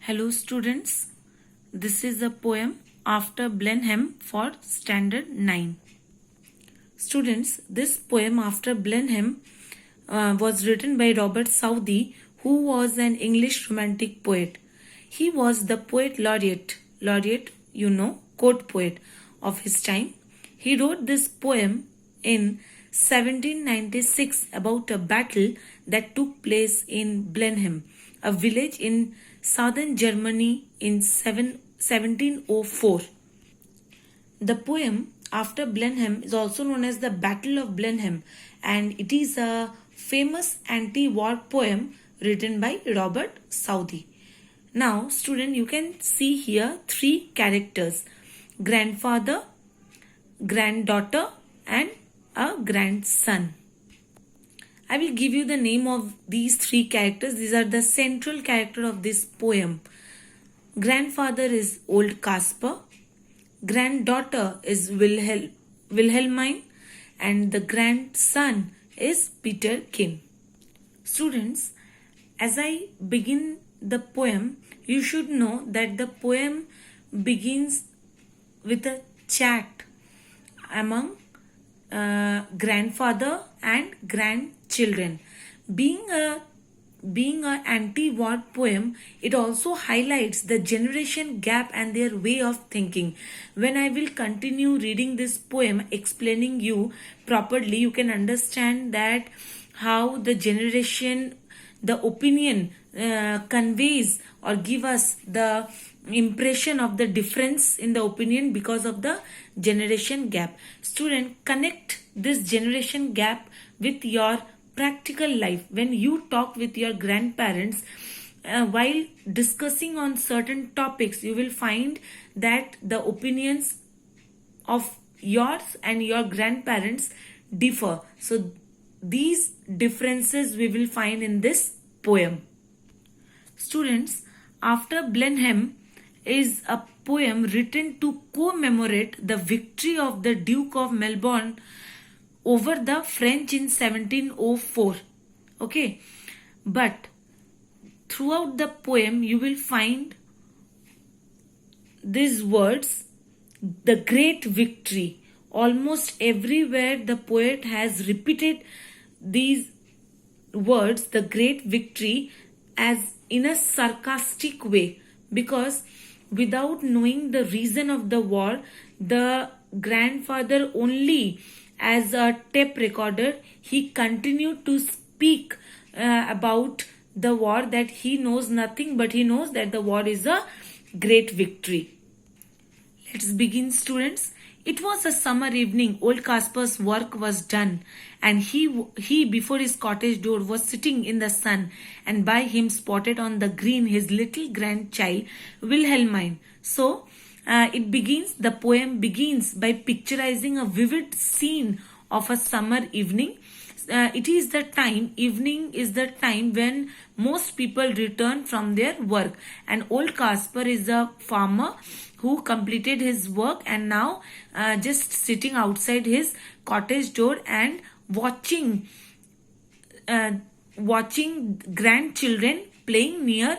Hello students, this is a poem after Blenheim for standard 9. Students, this poem after Blenheim was written by Robert Southey, who was an English romantic poet. He was the poet laureate, court poet of his time. He wrote this poem in 1796 about a battle that took place in Blenheim, a village in southern Germany in 1704. The poem after Blenheim is also known as the Battle of Blenheim, and it is a famous anti-war poem written by Robert Southey. Now, student, you can see here three characters: grandfather, granddaughter, and a grandson. I will give you the name of these three characters. These are the central character of this poem. Grandfather is Old Caspar, granddaughter is Wilhelmine, and the grandson is Peterkin. Students, as I begin the poem, you should know that the poem begins with a chat among grandfather and grandchildren. Being a anti-war poem, it also highlights the generation gap and their way of thinking. When I will continue reading this poem, explaining you properly, you can understand that how the generation, the opinion conveys or give us the impression of the difference in the opinion because of the generation gap. Student, connect this generation gap with your practical life. When you talk with your grandparents while discussing on certain topics, you will find that the opinions of yours and your grandparents differ. So these differences we will find in this poem. Students, after Blenheim is a poem written to commemorate the victory of the Duke of Melbourne over the French in 1704. Okay, but throughout the poem you will find these words, the great victory. Almost everywhere the poet has repeated these words, the great victory, as in a sarcastic way, because without knowing the reason of the war, the grandfather only as a tape recorder, he continued to speak about the war, that he knows nothing, but he knows that the war is a great victory. Let's begin, students. It was a summer evening. Old Caspar's work was done, and he before his cottage door was sitting in the sun, and by him spotted on the green his little grandchild Wilhelmine. So the poem begins by picturizing a vivid scene of a summer evening. Evening is the time when most people return from their work, and Old Caspar is a farmer who completed his work and now just sitting outside his cottage door and watching grandchildren playing near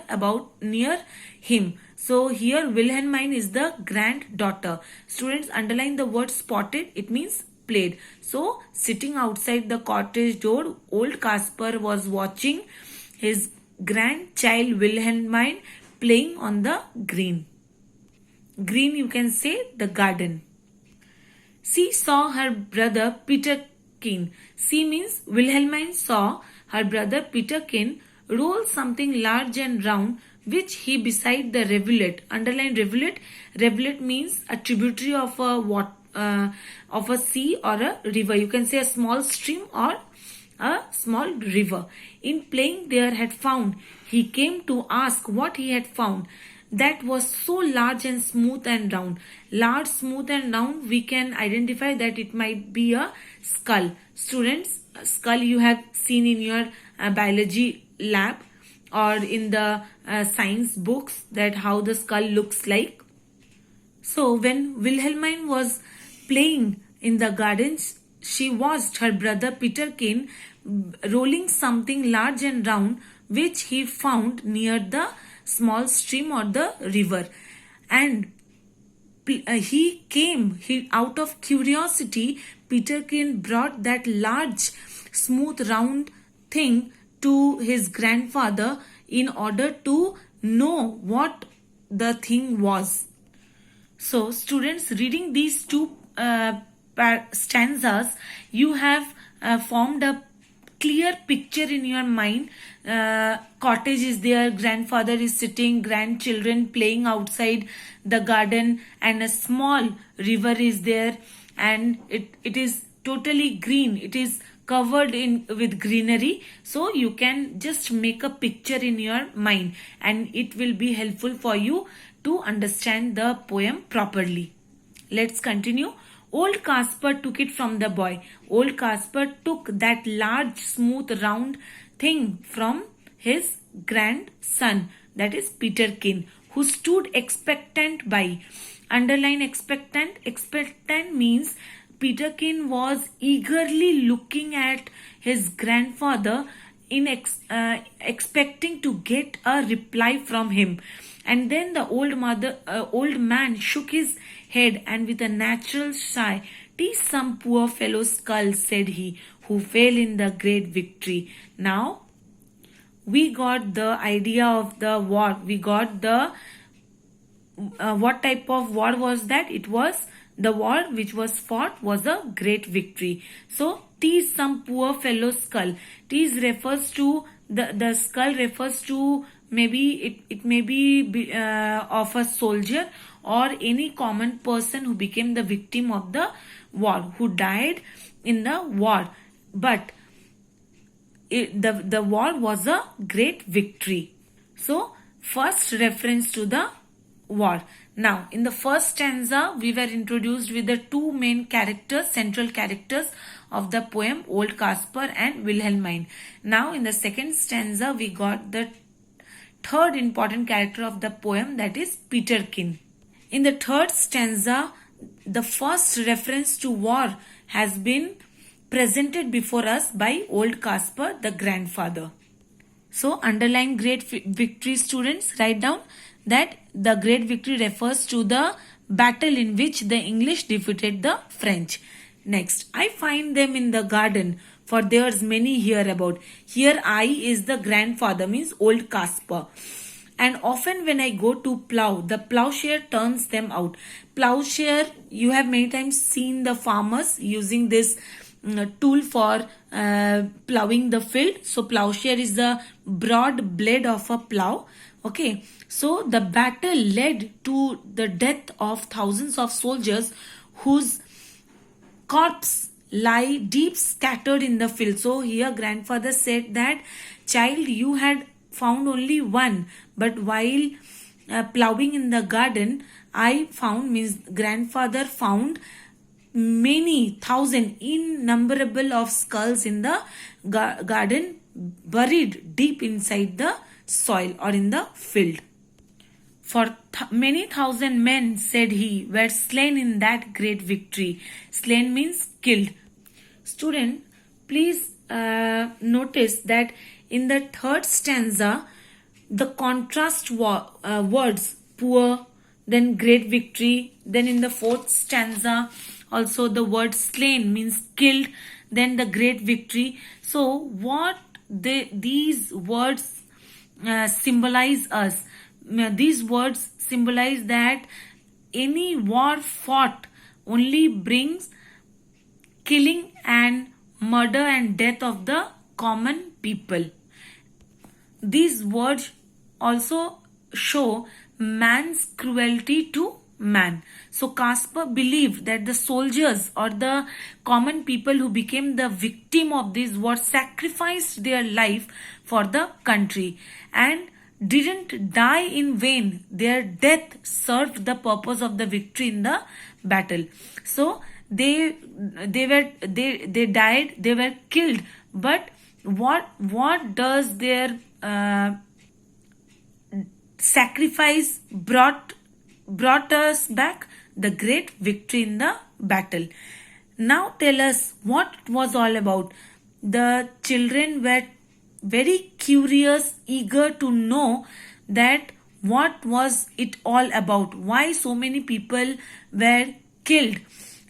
him. So here Wilhelmine is the granddaughter. Students, underline the word spotted. It means played. So sitting outside the cottage door, Old Caspar was watching his grandchild Wilhelmine playing on the green. Green, you can say the garden. She saw her brother Peterkin. She means Wilhelmine saw her brother Peterkin roll something large and round, which he beside the rivulet. Underline rivulet. Rivulet means a tributary of a sea or a river. You can say a small stream or a small river. In playing there had found. He came to ask what he had found. That was so large and smooth and round. Large, smooth and round, we can identify that it might be a skull. Students, skull you have seen in your biology lab or in the science books, that how the skull looks like. So when Wilhelmine was playing in the gardens, she watched her brother Peterkin rolling something large and round, which he found near the small stream or the river. And he out of curiosity, Peterkin brought that large, smooth, round thing to his grandfather in order to know what the thing was. So, students, reading these two stanzas, you have formed a clear picture in your mind. Cottage is there, grandfather is sitting, grandchildren playing outside the garden, and a small river is there, and it is totally green. It is covered in with greenery, so you can just make a picture in your mind, and it will be helpful for you to understand the poem properly. Let's continue. Old Caspar took it from the boy. Old Caspar took that large, smooth, round thing from his grandson, that is Peterkin, who stood expectant by. Underline expectant. Expectant means Peterkin was eagerly looking at his grandfather in expecting to get a reply from him. And then the old man shook his head and with a natural sigh, "'Tis some poor fellow's skull," said he, "who fell in the great victory." Now, we got the idea of the war. We got the what type of war was that? It was the war which was fought was a great victory. So, "'tis some poor fellow's skull." "'Tis" refers to the skull refers to maybe it may be of a soldier or any common person who became the victim of the war, who died in the war. But the war was a great victory. So, first reference to the war. Now, in the first stanza, we were introduced with the two main characters, central characters of the poem, Old Caspar and Wilhelmine. Now, in the second stanza, we got the third important character of the poem, that is Peterkin. In the third stanza, the first reference to war has been presented before us by Old Caspar, the grandfather. So, underline great victory, students. Write down that the great victory refers to the battle in which the English defeated the French. Next, "I find them in the garden, for there's many hereabout." Here I is the grandfather, means Old Caspar. "And often when I go to plough, the ploughshare turns them out." Ploughshare, you have many times seen the farmers using this tool for ploughing the field. So ploughshare is the broad blade of a plough. Okay, so the battle led to the death of thousands of soldiers whose corpse lie deep scattered in the field. So here grandfather said that, "Child, you had found only one, but while ploughing in the garden, I found," means grandfather found, "many thousand, innumerable of skulls in the garden, buried deep inside the soil or in the field. For many thousand men," said he, "were slain in that great victory." Slain means killed. Student, please notice that in the third stanza, the contrast words poor, then great victory, then in the fourth stanza also the word slain means killed, then the great victory. So what these words symbolize us? These words symbolize that any war fought only brings killing and murder and death of the common people. These words also show man's cruelty to man. So Caspar believed that the soldiers or the common people who became the victim of this war sacrificed their life for the country and didn't die in vain. Their death served the purpose of the victory in the battle. So they died, they were killed, but what does their sacrifice brought us back? The great victory in the battle. Now tell us what it was all about. The children were very curious, eager to know that What was it all about? Why so many people were killed?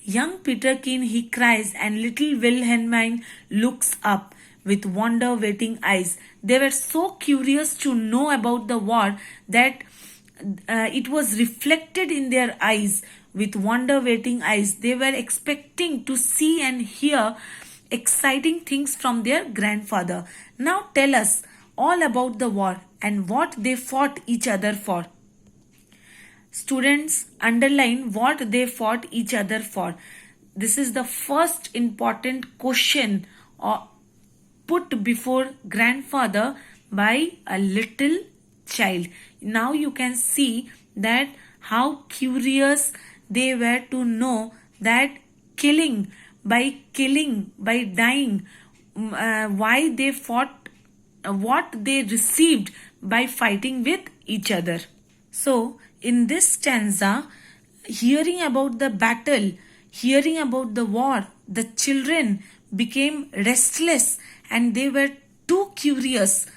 Young Peterkin, he cries, and little Wilhelmine looks up with wonder waiting eyes. They were so curious to know about the war that it was reflected in their eyes with wonder waiting eyes. They were expecting to see and hear exciting things from their grandfather. Now tell us all about the war and what they fought each other for. Students, underline what they fought each other for. This is the first important question put before grandfather by a little child. Now you can see that how curious they were to know that by dying, why they fought, what they received by fighting with each other. So, in this stanza, hearing about the battle, hearing about the war, the children became restless and they were too curious.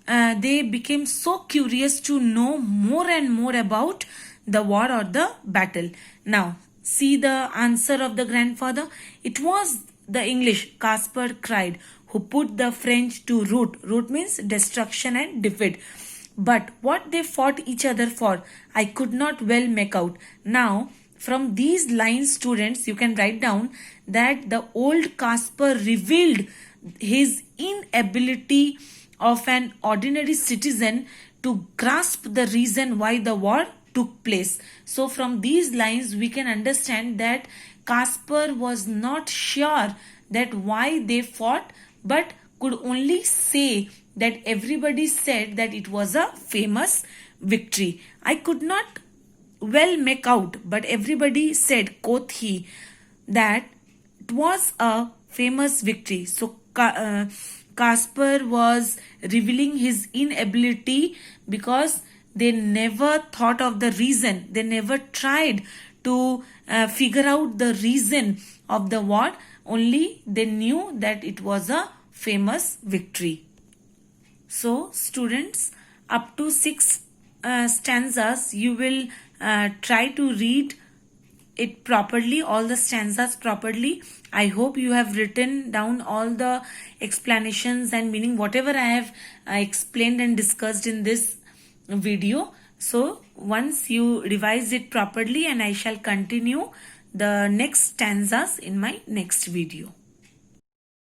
They became so curious to know more and more about the war or the battle. Now, see the answer of the grandfather. It was the English, Caspar cried, who put the French to rout. Rout means destruction and defeat. But what they fought each other for, I could not well make out. Now, from these lines, students, you can write down that the old Caspar revealed his inability of an ordinary citizen to grasp the reason why the war took place. So from these lines we can understand that Caspar was not sure that why they fought, but could only say that everybody said that it was a famous victory. I could not well make out, but everybody said, quoth he, that it was a famous victory. So Caspar was revealing his inability because they never thought of the reason. They never tried to figure out the reason of the war. Only they knew that it was a famous victory. So students, up to 6 stanzas, you will try to read it properly, all the stanzas properly. I hope you have written down all the explanations and meaning, whatever I have explained and discussed in this video. So once you revise it properly, and I shall continue the next stanzas in my next video.